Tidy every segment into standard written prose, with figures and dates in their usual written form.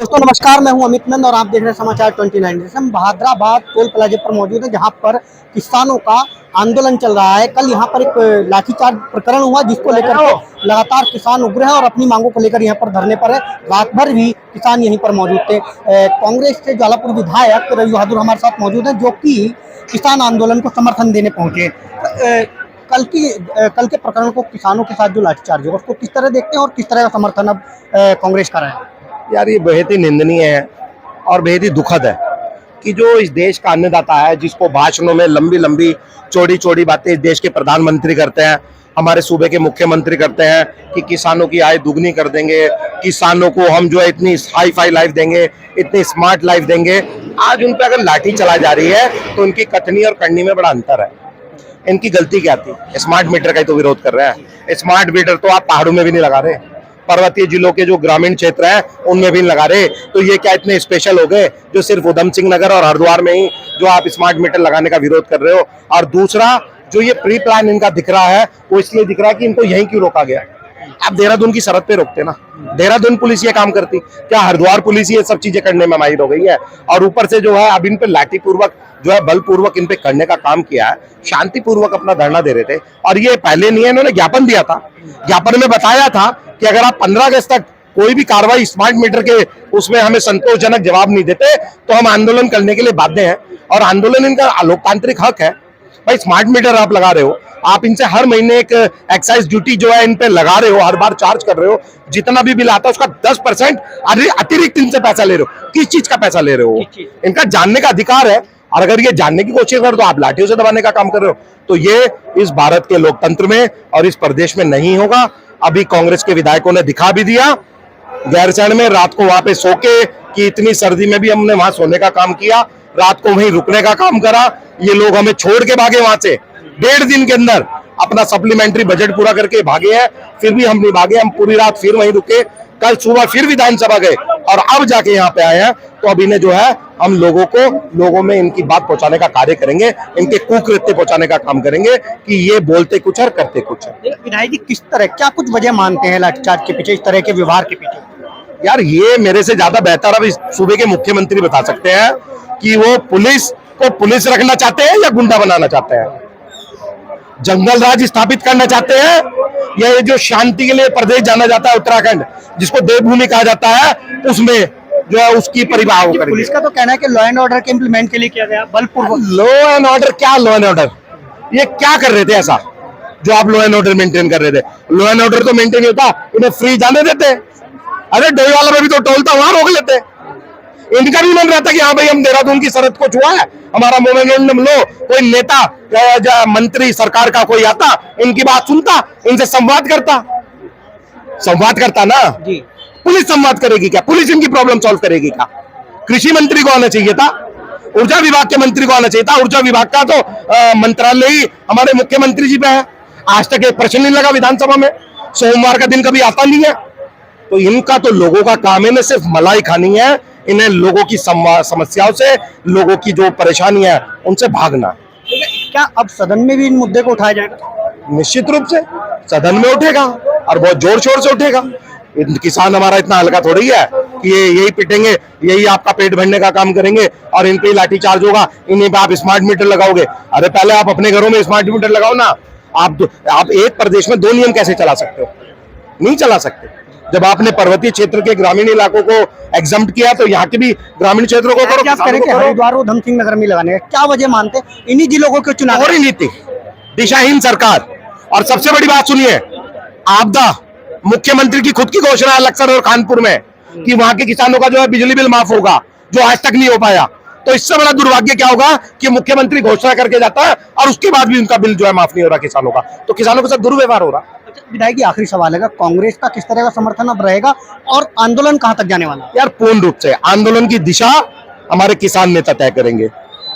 दोस्तों नमस्कार, मैं हूं अमित नंद और आप देख रहे हैं समाचार 29। जैसे हम बहादराबाद टोल प्लाजा पर मौजूद हैं, जहां पर किसानों का आंदोलन चल रहा है। कल यहां पर एक लाठीचार्ज प्रकरण हुआ, जिसको लेकर के लगातार किसान उग्र हैं और अपनी मांगों को लेकर यहां पर धरने पर है। रात भर भी किसान यहीं पर मौजूद थे। कांग्रेस के ज्वालापुर विधायक रवि बहादुर हमारे साथ मौजूद हैं, जो कि किसान आंदोलन को समर्थन देने पहुंचे। कल के प्रकरण को, किसानों के साथ जो लाठीचार्ज हुआ, उसको किस तरह देखते हैं और किस तरह का समर्थन अब कांग्रेस कर रहा है? यार ये बेहद ही निंदनीय है और बेहद ही दुखद है कि जो इस देश का अन्नदाता है, जिसको भाषणों में लंबी लंबी चौड़ी चौड़ी बातें इस देश के प्रधानमंत्री करते हैं, हमारे सूबे के मुख्यमंत्री करते हैं कि किसानों की आय दुगनी कर देंगे, किसानों को हम जो है इतनी हाई फाई लाइफ देंगे, इतनी स्मार्ट लाइफ देंगे। आज उन पर अगर लाठी चलाई जा रही है तो उनकी कथनी और करनी में बड़ा अंतर है। इनकी गलती क्या थी? स्मार्ट मीटर का ही तो विरोध कर रहे हैं। स्मार्ट मीटर तो आप पहाड़ों में भी नहीं लगा रहे, पर्वतीय जिलों के जो ग्रामीण क्षेत्र है उनमें भी लगा रहे। तो ये क्या इतने स्पेशल हो गए जो सिर्फ उधम सिंह नगर और हरिद्वार में ही जो आप स्मार्ट मीटर लगाने का विरोध कर रहे हो? और दूसरा, जो ये प्री प्लान इनका दिख रहा है वो इसलिए दिख रहा है कि इनको यहीं क्यों रोका गया। आप देहरादून की सरहद पे रोकते ना, देहरादून पुलिस ये काम करती क्या? हरिद्वार पुलिस ये सब चीजें करने में माहिर हो गई है। और ऊपर से जो है अब इन पे लाठी पूर्वक जो है बलपूर्वक इन पे करने का काम किया है। शांतिपूर्वक अपना धरना दे रहे थे और ये पहले नहीं है, इन्होंने ज्ञापन दिया था। ज्ञापन में बताया था कि अगर आप 15 अगस्त तक कोई भी कार्रवाई स्मार्ट मीटर के उसमें हमें संतोषजनक जवाब नहीं देते तो हम आंदोलन करने के लिए बाध्य हैं। और आंदोलन इनका लोकतांत्रिक हक है। भाई स्मार्ट मीटर आप लगा रहे हो, आप इनसे हर महीने एक एक्साइज ड्यूटी जो है इन पे लगा रहे हो, हर बार चार्ज कर रहे हो, जितना भी बिल आता है उसका 10% अतिरिक्त इनसे पैसा ले रहे हो। किस चीज का पैसा ले रहे हो? इनका जानने का अधिकार है और अगर ये जानने की कोशिश कर तो आप लाठियों से दबाने का काम कर रहे हो। तो ये इस भारत के लोकतंत्र में और इस प्रदेश में नहीं होगा। अभी कांग्रेस के विधायकों ने दिखा भी दिया गैरसैंण में, रात को वहां पे सो के, कि इतनी सर्दी में भी हमने वहां सोने का काम किया, रात को वहीं रुकने का काम करा। ये लोग हमें छोड़ के भागे वहां से, 1.5 दिन के अंदर अपना सप्लीमेंट्री बजट पूरा करके भागे हैं। फिर भी हम नहीं भागे, हम पूरी रात फिर वहीं रुके, कल सुबह फिर विधानसभा गए और अब जाके यहाँ पे आए हैं। तो अब इन्हें जो है हम लोगों में इनकी बात पहुंचाने का कार्य करेंगे, इनके कुकृत्य पहुंचाने का काम करेंगे कि ये बोलते कुछ और करते कुछ है। विधायक जी, किस तरह, क्या कुछ वजह मानते हैं लाठीचार्ज के पीछे, इस तरह के व्यवहार के पीछे? यार ये मेरे से ज्यादा बेहतर अब इस सूबे के मुख्यमंत्री बता सकते हैं कि वो पुलिस को पुलिस रखना चाहते हैं या गुंडा बनाना चाहते हैं, जंगल राज स्थापित करना चाहते हैं, या ये जो शांति के लिए प्रदेश जाना जाता है उत्तराखंड, जिसको देवभूमि कहा जाता है, उसमें जो है उसकी परिवाह करेंगे। पुलिस का तो कहना है कि लॉ एंड ऑर्डर के इम्प्लीमेंट के लिए किया गया बलपूर्वक। लॉ एंड ऑर्डर क्या? लॉ एंड ऑर्डर ये क्या कर रहे थे ऐसा जो आप लॉ एंड ऑर्डर मेंटेन कर रहे थे? लॉ एंड ऑर्डर तो मेंटेन होता, इन्हें फ्री जाने देते। अरे डोई वाला में भी तो टोल था, वहां रोक लेते। इनका भी मन रहता कि हाँ भाई हम देहरादून की सरहद को छुआ है, हमारा मोमेंटम लो। कोई नेता या मंत्री सरकार का कोई आता, इनकी बात सुनता, इनसे संवाद करता ना जी। पुलिस संवाद करेगी क्या? पुलिस इनकी प्रॉब्लम सॉल्व करेगी क्या? कृषि मंत्री को आना चाहिए था, ऊर्जा विभाग के मंत्री को आना चाहिए था। ऊर्जा विभाग का तो मंत्रालय ही हमारे मुख्यमंत्री जी पे है। आज तक एक प्रश्न नहीं लगा विधानसभा में, सोमवार का दिन कभी आता नहीं है। तो इनका तो लोगों का काम है, इन्हें सिर्फ मलाई खानी है, इन्हें लोगों की समस्याओं से, लोगों की जो परेशानियां है उनसे भागना। क्या अब सदन में भी इन मुद्दे को उठाया जाएगा? निश्चित रूप से सदन में उठेगा और बहुत जोर शोर से उठेगा। किसान हमारा इतना हल्का थोड़ी है कि ये यही पिटेंगे, यही आपका पेट भरने का काम करेंगे और इन पे लाठी चार्ज होगा, इन्हीं पे आप स्मार्ट मीटर लगाओगे। अरे पहले आप अपने घरों में स्मार्ट मीटर लगाओ ना। आप एक प्रदेश में 2 नियम कैसे चला सकते हो? नहीं चला सकते। जब आपने पर्वतीय क्षेत्र के ग्रामीण इलाकों को एग्जम्प्ट किया तो यहाँ के भी ग्रामीण क्षेत्रों को करो। क्या करेंगे? हरिद्वार और उधम सिंह नगर में लगाने, क्या वजह मानते हैं? इन्हीं जिलों को क्यों चुना? और नीति दिशाहीन सरकार। और सबसे बड़ी बात सुनिए, आपदा मुख्यमंत्री की खुद की घोषणा है लक्सर और कानपुर में कि वहां के किसानों का जो है बिजली बिल माफ होगा, जो आज तक नहीं हो पाया। तो इससे बड़ा दुर्भाग्य क्या होगा कि मुख्यमंत्री घोषणा करके जाता है और उसके बाद भी उनका बिल जो है माफ नहीं हो रहा किसानों का। तो किसानों के साथ दुर्व्यवहार हो रहा। विधायक जी, आखिरी सवाल है, कांग्रेस का किस तरह का समर्थन अब रहेगा और आंदोलन कहां तक जाने वाला है? यार पूर्ण रूप से आंदोलन की दिशा हमारे किसान नेता तय करेंगे।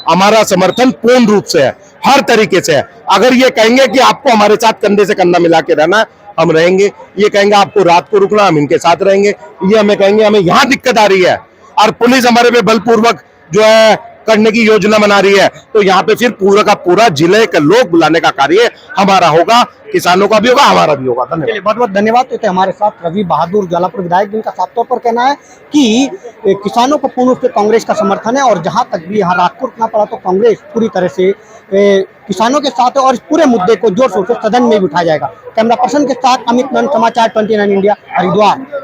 हमारा समर्थन पूर्ण रूप से है, हर तरीके से है। अगर ये कहेंगे कि आपको हमारे साथ कंधे से कंधा मिला के रहना, हम रहेंगे। ये कहेंगे आपको रात को रुकना, हम इनके साथ रहेंगे। ये हमें कहेंगे हमें यहाँ दिक्कत आ रही है और पुलिस हमारे पे बलपूर्वक जो है करने की योजना बना रही है, तो यहाँ पे फिर पूरा का पूरा जिले के लोग बुलाने का कार्य हमारा होगा, किसानों का भी होगा, हमारा भी होगा। धन्यवाद। चलिए, बहुत बहुत धन्यवाद। तो थे हमारे साथ रवि बहादुर ज्वालापुर विधायक, जिनका साफ तौर पर कहना है कि किसानों को पूर्ण रूप से कांग्रेस का समर्थन है और जहां तक भी यहाँ राजपुर उठना पड़ा तो कांग्रेस पूरी तरह से किसानों के साथ है और इस पूरे मुद्दे को जोर शोर से सदन में भी उठाया जाएगा। कैमरा पर्सन के साथ अमित नंद, समाचार 29 इंडिया, हरिद्वार।